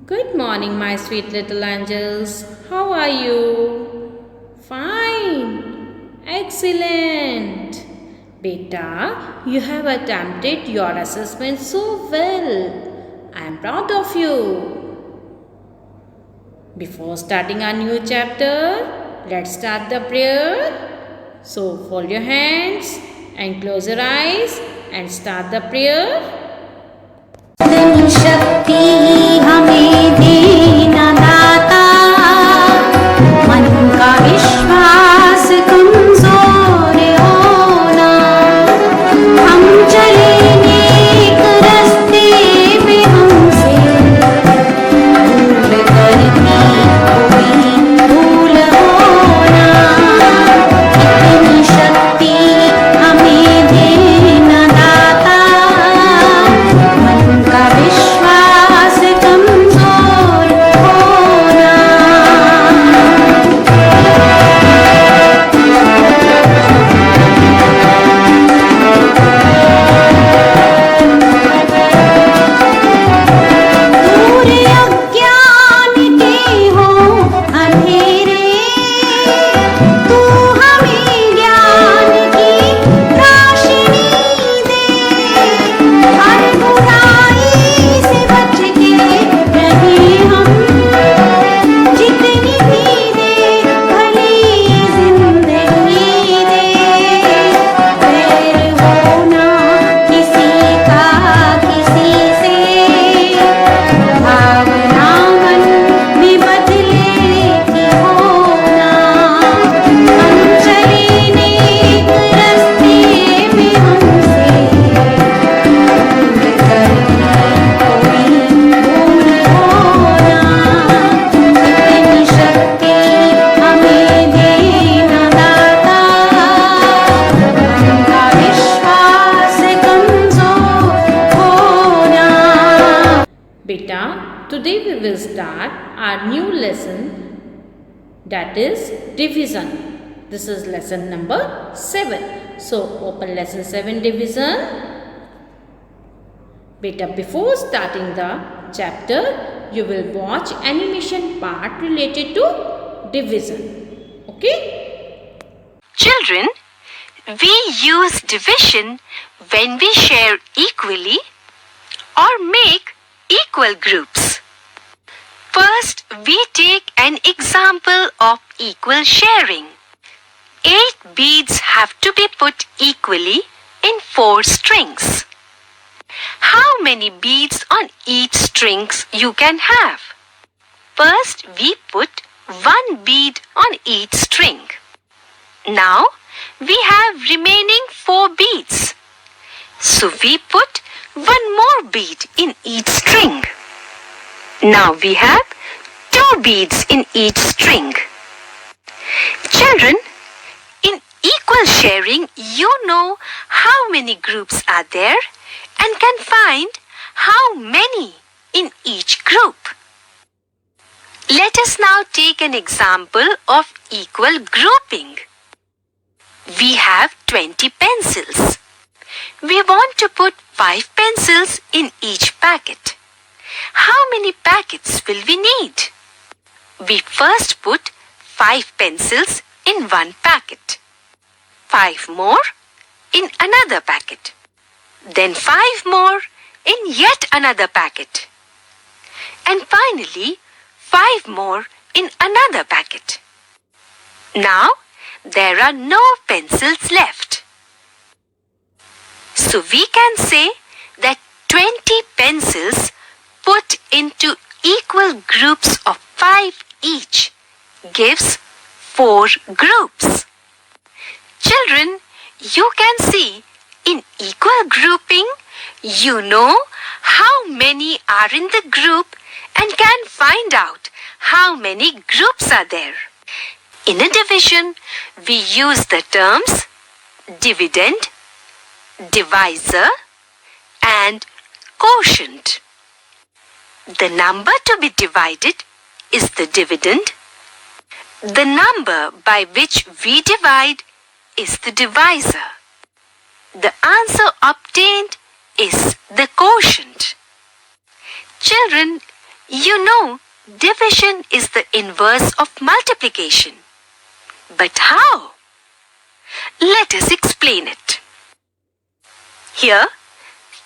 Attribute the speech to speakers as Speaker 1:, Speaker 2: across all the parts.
Speaker 1: Good morning, my sweet little angels. How are you? Fine. Excellent. Beta, you have attempted your assessment so well. I am proud of you. Before starting our new chapter, let's start the prayer. So, fold your hands and close your eyes and start the prayer.
Speaker 2: शक्ति हमें देना दाता, मन का विश्वास कमजोर होना, हम चले नेक रास्ते पे हमसे भूल करती कोई भूल होना, इतनी शक्ति हमें देना दाता, मन का विश्वास कमजोर होना। दूर अज्ञान के हो अंधेरे, तू हमें ज्ञान की रोशनी दे, हर बुराई से बच के रहे हम, जितनी भी दे भली जिंदगी दे, वैर होना किसी का किसी से, भावना मन में बदले की होना, हम चले नेक रास्ते पे हमसे भूल करती कोई भूल होना, इतनी शक्ति हमें देना दाता, मन का विश्वास कमजोर होना।
Speaker 1: Beta, today we will start our new lesson, that is division. This is lesson number 7. So open lesson 7 division. Beta, before starting the chapter, you will watch animation part related to division. Okay?
Speaker 3: Children, we use division when we share equally or make equal groups. First, we take an example of equal sharing. 8 beads have to be put equally in 4 strings. How many beads on each strings you can have? First, we put 1 bead on each string. Now, we have remaining 4 beads. So we put 1 more bead in each string. Now we have 2 beads in each string. Children, in equal sharing, you know how many groups are there and can find how many in each group. Let us now take an example of equal grouping. We have 20 pencils. We want to put 5 pencils in each packet. How many packets will we need? We first put 5 pencils in one packet, 5 more in another packet, then 5 more in yet another packet, and finally 5 more in another packet. Now there are no pencils left. So we can say that 20 pencils put into equal groups of 5 each gives 4 groups. Children, you can see in equal grouping, you know how many are in the group and can find out how many groups are there. In a division, we use the terms dividend, divisor, and quotient. The number to be divided is the dividend. The number by which we divide is the divisor. The answer obtained is the quotient. Children, You know, division is the inverse of multiplication. But how? Let us explain it. Here,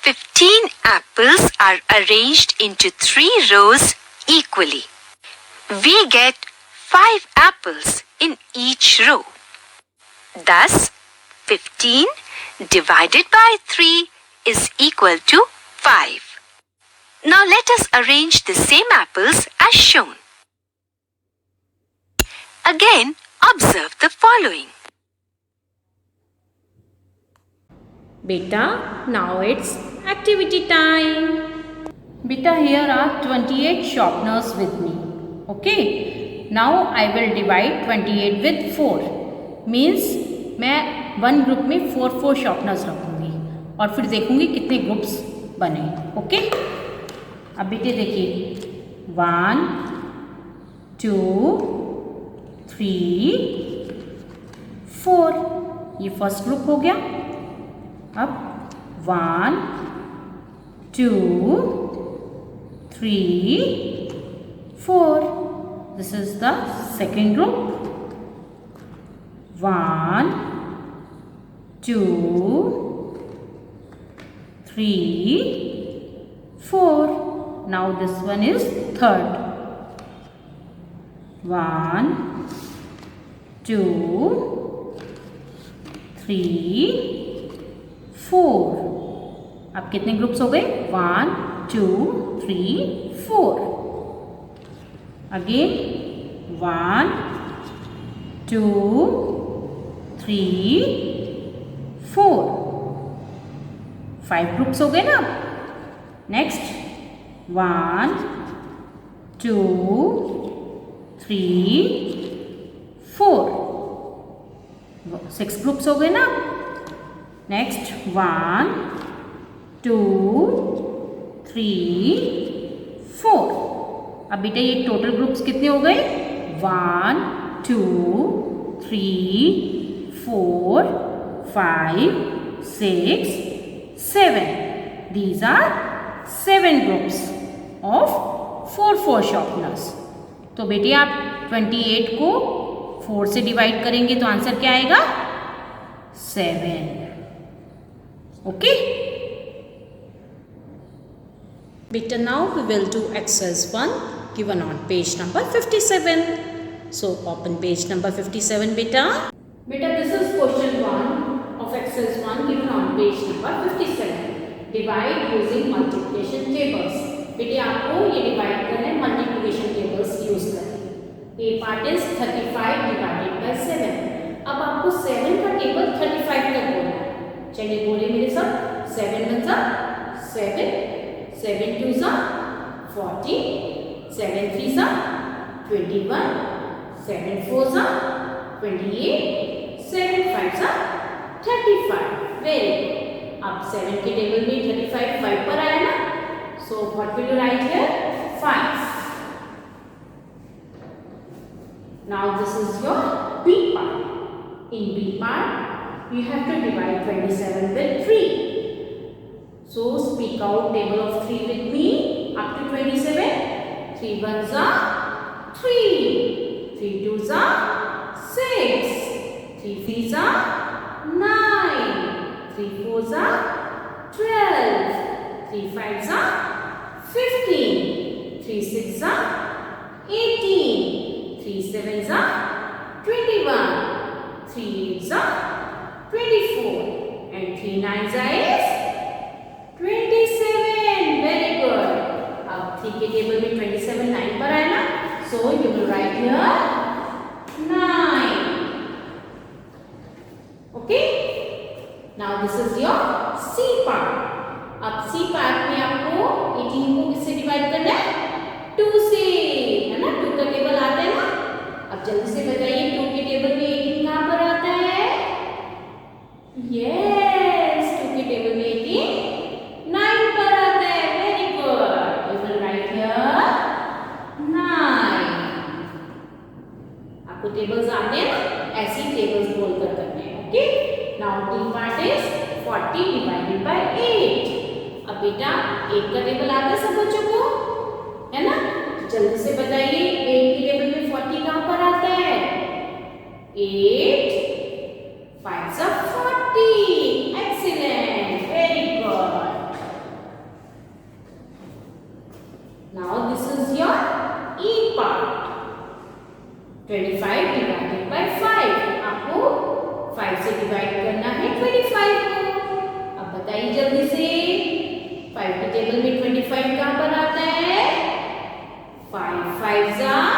Speaker 3: 15 apples are arranged into 3 rows equally. We get 5 apples in each row. Thus, 15 divided by 3 is equal to 5. Now let us arrange the same apples as shown. Again, observe the following.
Speaker 1: Beta, now it's activity time. Beta, here are 28 sharpeners with me. Okay. Now I will divide 28 with 4. Means मैं one group में 4 sharpeners रखूँगी और फिर देखूँगी कितने groups बने. Okay. अब बेटे देखिए 1, 2, 3, 4. ये फर्स्ट ग्रुप हो गया. अब 1, 2, 3, 4. This is the second group. 1, 2, 3, 4. Now this one is third. 1, 2, 3, 4. अब कितने ग्रुप्स हो गए? 1, 2, 3, 4. अगेन 1, 2, 3, 4. 5 ग्रुप्स हो गए ना. नेक्स्ट 1, 2, 3, 4. 6 ग्रुप्स हो गए ना. नेक्स्ट 1, 2, 3, 4. अब बेटा ये टोटल ग्रुप्स कितने हो गए? 1, 2, 3, 4, 5, 6, 7. These are 7 groups of 4 sharpeners. तो बेटे आप 28 को 4 से डिवाइड करेंगे तो आंसर क्या आएगा? 7. Okay? Beta, now we will do exercise 1 given on page number 57. So open page number 57, beta. Beta, this is question 1 of exercise 1 given on page number 57. Divide using multiplication tables. बेटे आपको ये divide करना है multiplication tables use करके. ए part is 35 divided bye 7. अब आपको 7 का table 35 तक बोलना है. चलिए बोले मेरे साथ. 7 वन जा 7, 7 टू जा 40, 7 थ्री जा 21, 7 फोर जा 28, 7 फाइव जा 35. Very good. अब 7 के टेबल में 35 5 पर आया ना. So what will you write here? 5. Now this is your B part. In B part, you have to divide 27 with 3. So speak out table of 3 with me up to 27. 3 ones are 3. 3 twos are 6. 3 threes are 9. 3 fours are 12. 3 fives are 15. 3 sixes are 18. 3 sevens are 21. 3 eights are 24. And 3 nines are is 27. Very good. अब 3 के table में 27 9 पर आया ना. So you will write here 9. Okay. Now this is your C part. अब C part में आपको 18 को किससे डिवाइड करना है? 2 से, है ना. 2 का टेबल आता है ना. अब जल्दी से बताइए 2 के टेबल में 18 कहाँ पर आता है? यस, 2 के टेबल में 18 9 पर आता है. Very good. You will write here 9. आपको टेबल्स आते हैं ना. ऐसी टेबल्स बोलकर करने हैं. Okay. Now D part is 40 divided by 8. अब बेटा 8 का टेबल आता है सब बच्चों को, है ना. जल्दी से बताइए 8 की टेबल में 40 कहाँ पर आता है? 8 5s are 40. Excellent. Very good. Now this is your E part. 25 divided by 5. आपको 5 से डिवाइड करना है 25 को। अब बताइए जल्दी से 5 की टेबल में 25 कहाँ पर आता है? 5 5s are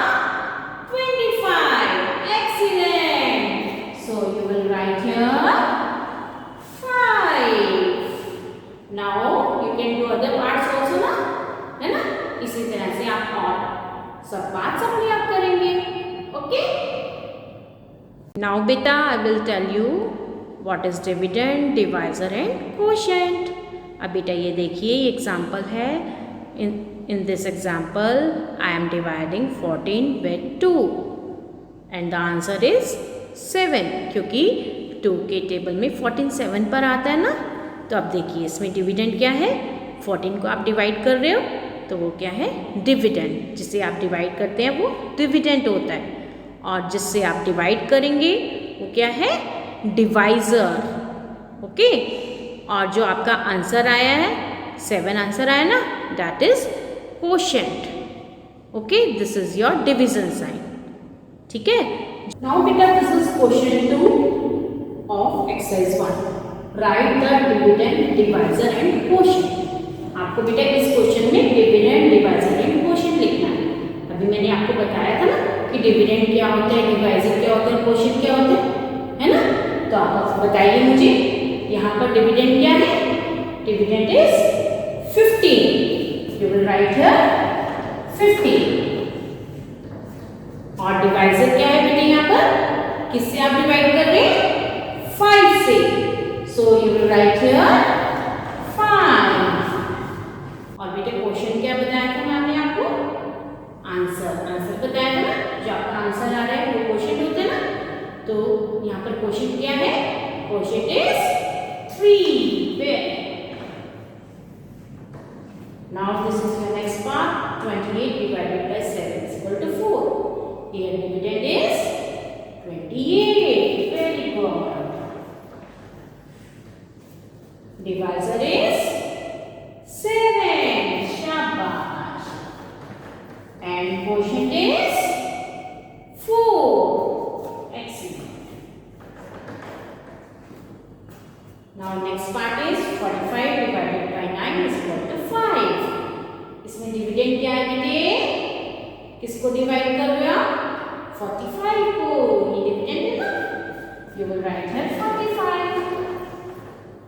Speaker 1: 25. Excellent. So you will write here 5. Now you can do other parts also ना, है ना? इसी तरह से आप और सब पार्ट्स अपने आप करेंगे। Okay? Now beta, I will tell you what is dividend, divisor and quotient. अब बेटा ये देखिए ये एग्जाम्पल है। In this example, I am dividing 14 with 2 and the answer is 7 क्योंकि 2 के टेबल में 14 7 पर आता है ना। तो अब देखिए इसमें डिविडेंड क्या है? 14 को आप डिवाइड कर रहे हो तो वो क्या है? डिविडेंड। जिसे आप डिवाइड करते हैं वो डिविडेंड होता है और जिससे आप डिवाइड करेंगे वो क्या है? डिवाइजर। ओके? और जो आपका आंसर आया है 7 आंसर आया ना, that is quotient. Okay, this is your division sign. ठीक है? Now बेटा this is question 2 of exercise 1. Write the dividend, divisor and quotient. आपको बेटा इस क्वेश्चन में डिविडेंड, डिवाइजर एंड क्वोशिएंट लिखना है। अभी मैंने आपको बताया था ना कि डिविडेंड क्या होता है, डिवाइजर क्या होता है, क्वोशिएंट क्या होता है ना? तो आप बताइए मुझे यहाँ पर डिविडेंड क्या है? Dividend is 15. You will write here 50. और डिवाइजर क्या है बेटे यहाँ पर? किससे आप डिवाइड कर रहे हैं? 5 से। So you will write here 5. और बेटे क्वेश्चन क्या बताया था मैंने आपको? आंसर बताया था ना। जो आपका आंसर आ रहा है वो क्वेश्चन होते हैं ना। तो यहाँ पर क्वेश्चन क्या है? Question is 3. Now this is your next part. 28 divided by 7 is equal to 4. Here dividend is 28. Very good. Divisor is 7. Shabash. And quotient is 4. Excellent. Now next part is 45 divided by 9 is equal to 5. इसमें dividend क्या है बेटे? किसको divide कर रहे हो आप? 45 को। ये डिविडेंड है ना। You will write here 45.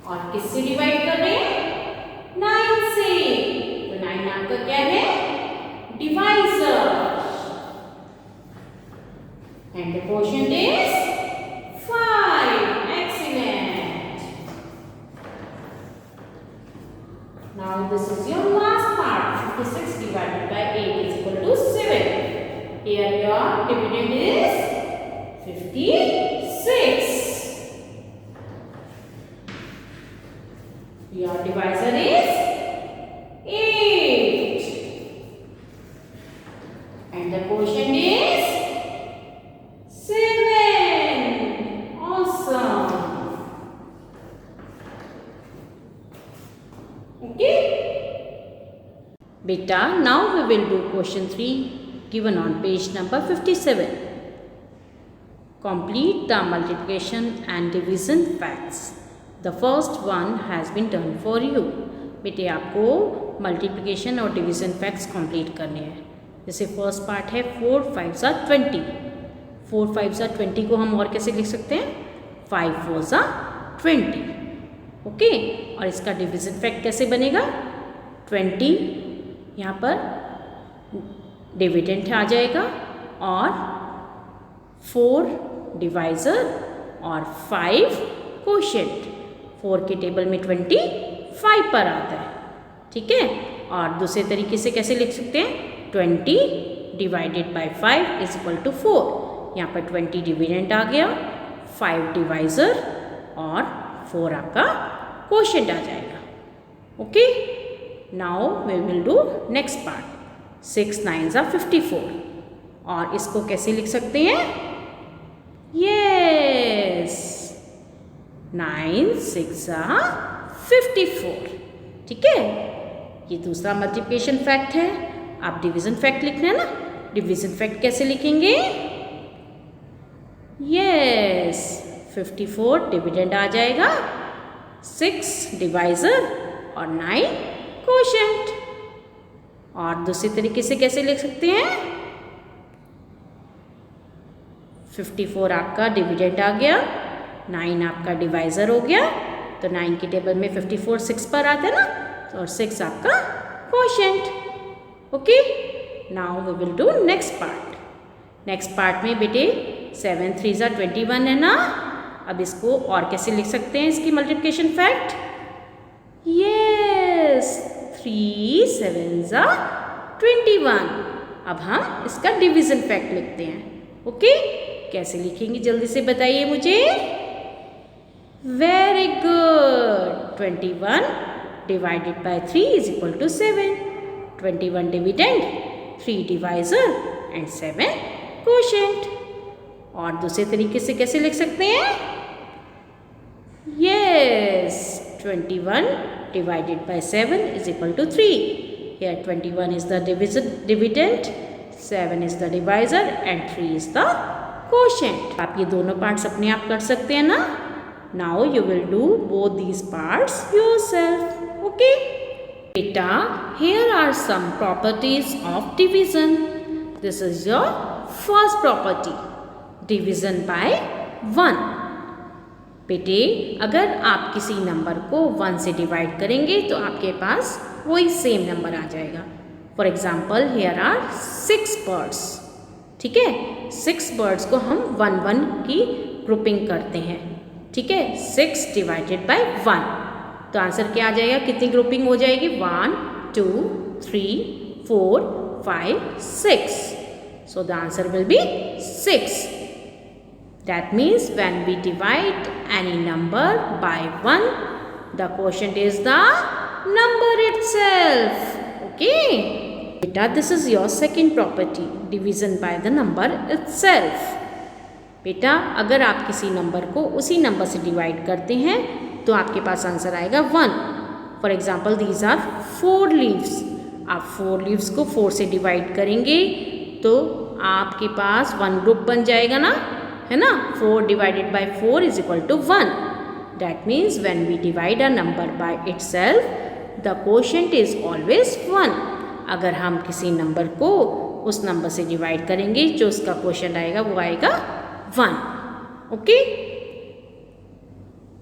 Speaker 1: और किससे डिवाइड कर रहे हैं? 9 से। तो 9 आपका क्या है? Divisor. And the quotient is 5. Excellent. Now this is your last part. 56 divided by 8 is equal to 7. Here your dividend is 56. Your divisor is 8. And the quotient is 7. Awesome. Okay? Beta, now we will do question 3 given on page number 57. Complete the multiplication and division facts. The first one has been done for you. बेटे आपको multiplication और division facts complete करने हैं। जैसे first part है 4 5s are 20. 4 5s are 20 को हम और कैसे लिख सकते हैं? 5 4s are 20. ओके? और इसका डिवीज़न फैक्ट कैसे बनेगा? 20 यहाँ पर डिविडेंड आ जाएगा और 4 डिवाइजर और 5 क्वोशिएंट। 4 के टेबल में 25 पर आता है। ठीक है? और दूसरे तरीके से कैसे लिख सकते हैं? 20 divided by 5 is equal to 4. यहाँ पर 20 डिविडेंड आ गया, 5 डिवाइजर और 4 आपका क्वोशिएंट आ जाएगा। Okay? Now we will do next part. 6 9s are 54. और इसको कैसे लिख सकते हैं? Yes, 9 6 are 54. ठीक है, ये दूसरा मल्टीप्लिकेशन फैक्ट है. आप डिवीजन फैक्ट लिखना है ना. डिवीजन फैक्ट कैसे लिखेंगे? यस, 54 डिविडेंड आ जाएगा, 6 डिवाइजर और 9 कोशेंट. और दूसरे तरीके से कैसे लिख सकते हैं? 54 आपका डिविडेंड आ गया, 9 आपका डिवाइजर हो गया. तो 9 की टेबल में 54 6 पर आता है ना, और 6 आपका quotient. Okay, now we will do next part. Next part में बेटे 7 3s are 21 है ना. अब इसको और कैसे लिख सकते हैं इसकी multiplication fact? Yes, 3 7s are 21. अब हम इसका डिवीजन फैक्ट लिखते हैं. ओके, कैसे लिखेंगे जल्दी से बताइए मुझे. Very good. 21 divided by 3 is equal to 7. 21 dividend, 3 divisor and 7 quotient. और दूसरे तरीके से कैसे लिख सकते हैं? Yes, 21 divided by 7 is equal to 3. Here 21 is the dividend, 7 is the divisor and 3 is the quotient. आप ये दोनों पार्ट्स अपने आप कर सकते हैं ना. Now you will do both these parts yourself. Okay? Beta, here are some properties of division. This is your first property. Division by 1. बेटे, अगर आप किसी नंबर को 1 से डिवाइड करेंगे तो आपके पास वही सेम नंबर आ जाएगा. For example, here are 6 birds. ठीक है, 6 बर्ड्स को हम 1 1 की ग्रुपिंग करते हैं. ठीक है, 6 डिवाइडेड बाय 1. तो आंसर क्या आ जाएगा? कितनी ग्रुपिंग हो जाएगी? 1 2 3 4 5 6. So the answer will be 6. That means when we divide any number by 1, the quotient is the number itself. Okay? Beta, this is your second property, division by the number itself. बेटा, अगर आप किसी number को उसी number से divide करते हैं तो आपके पास आंसर आएगा 1. For example, these are 4 leaves. आप 4 लीव्स को 4 से डिवाइड करेंगे तो आपके पास 1 ग्रुप बन जाएगा ना, है ना. 4 divided by 4 is equal to 1. That means when we divide a number by itself, the quotient is always 1. अगर हम किसी नंबर को उस नंबर से डिवाइड करेंगे जो उसका कोशेंट आएगा वो आएगा 1. ओके,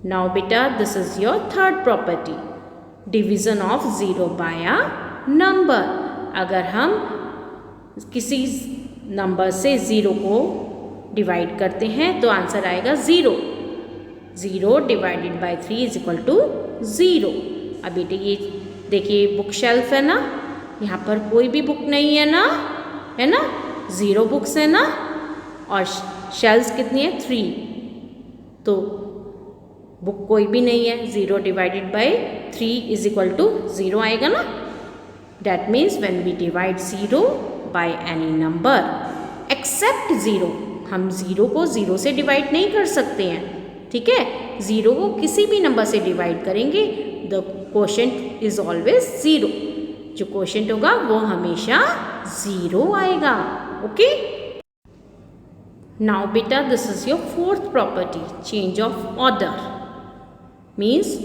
Speaker 1: नाउ बेटा, this is your third property, division of 0 by a number. अगर हम किसी नंबर से 0 को डिवाइड करते हैं तो आंसर आएगा 0. 0 divided by 3 is equal to 0. अब बेटे ये देखिए बुक शेल्फ है ना, यहाँ पर कोई भी बुक नहीं है ना, है ना. 0 बुक्स है ना, और शेल्फ्स कितनी है? 3. तो बुक कोई भी नहीं है. 0 divided by 3 is equal to 0 आएगा ना. That means when we divide 0 by any number except 0, हम 0 को 0 से डिवाइड नहीं कर सकते हैं. ठीक है, 0 को किसी भी नंबर से डिवाइड करेंगे, द कोशेंट इज ऑलवेज 0. जो कोशेंट होगा वो हमेशा 0 आएगा. ओके, नाउ बेटा, this is your fourth property, change of order. Means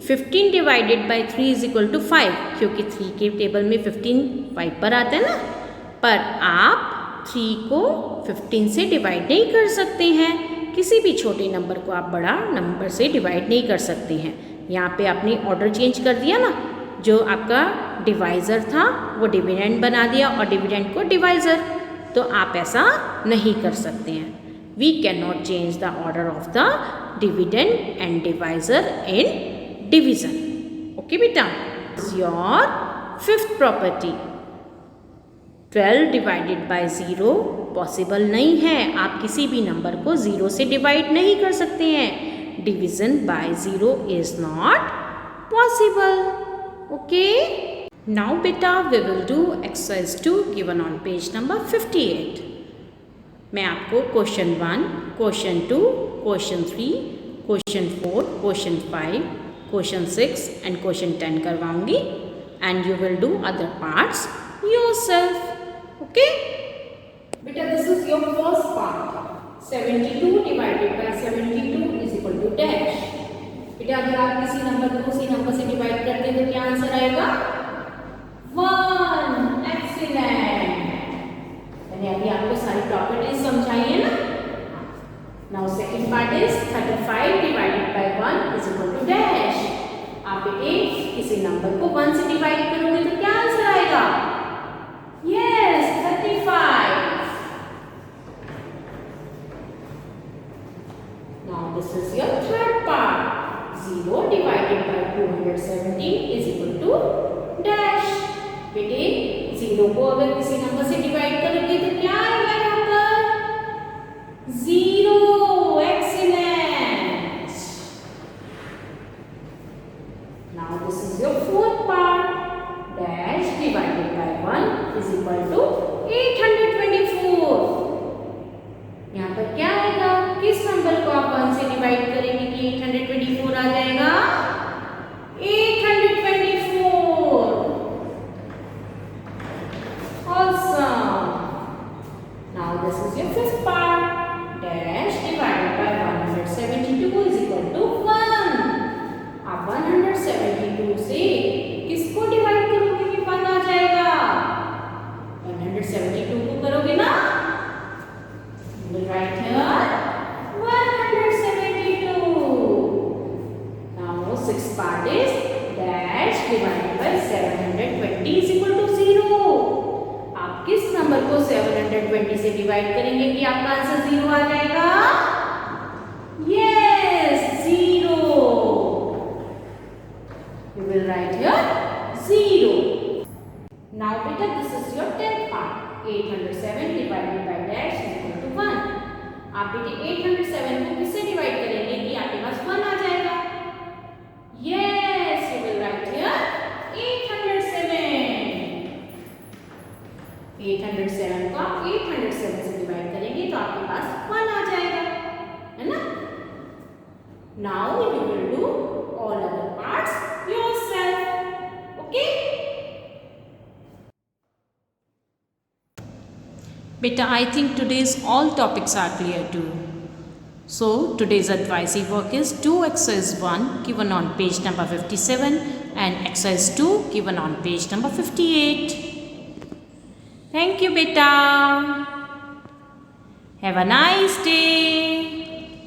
Speaker 1: 15 divided by 3 is equal to 5, क्योंकि 3 के टेबल में 15 5 पर आता है ना. पर आप 3 को 15 से डिवाइड नहीं कर सकते हैं. किसी भी छोटे नंबर को आप बड़ा नंबर से डिवाइड नहीं कर सकते हैं. यहाँ पे आपने ऑर्डर चेंज कर दिया ना. जो आपका डिवाइज़र था वो डिविडेंड बना दिया और डिविडेंड को डिवाइज़र. तो आप ऐसा नहीं कर सकते हैं. We can not change the order of the dividend and divisor in division. Okay बेटा, your fifth property, 12 divided by 0 possible नहीं है. आप किसी भी नंबर को 0 से डिवाइड नहीं कर सकते हैं. Division bye 0 is not possible. Okay, Now beta we will do exercise 2 given on page number 58. मैं आपको question 1, question 2, question 3, question 4, question 5, question 6 and question 10 करवाऊंगी and you will do other parts yourself. Okay बेटा, this is your first part. 72 divided by 72 is equal to dash. बेटा, अगर आप किसी number को उसी नंबर से डिवाइड करते हैं तो क्या आंसर आएगा? 1. एक्सीलेंट. मैंने अभी आपको सारी प्रॉपर्टीज समझाई है ना. Now second part is 35 divided by 1 is equal to dash. आप बेटे किसी नंबर को 1 से डिवाइड करोगे तो क्या आंसर आएगा? Yes, 35. Now this is your third part. 0 divided by 217 is equal to dash. बेटे 0 को अगर किसी नंबर से डिवाइड करोगे तो क्या आएगा यहाँ पर? 0. Excellent. Now this is your fourth part. Dash divided by 1 is equal to 824. यहाँ पर क्या आएगा? किस नंबर को आप 1 से डिवाइड करेंगे कि 824 आ जाएगा? 824. Awesome. Now this is your fifth part. Dash divided by 172 is equal to 1. आप 172 से किसको डिवाइड करोगे कि 1 आ जाएगा? 172 को करोगे ना? Right here 172. Now sixth part is dash divided by 720 is equal to 0. आप किस नंबर को 720 से डिवाइड करेंगे कि आपका आंसर 0 आ जाएगा? Yes, 0. You will write here 0. Now beta, this is your 10th part. 807 divided by dash is equal to 1. आप बेटे 807 को किससे डिवाइड करेंगे कि आपके पास 1 आ जाएगा? Yes, you will write here 807. 807 को आप 807 से डिवाइड करेंगे तो आपके पास 1 आ जाएगा, है ना? Now you will do all other parts yourself. Okay? Beta, I think today's all topics are clear too. So today's advisory work is do exercise 1 given on page number 57 and exercise 2 given on page number 58. Thank you beta. Have a nice day.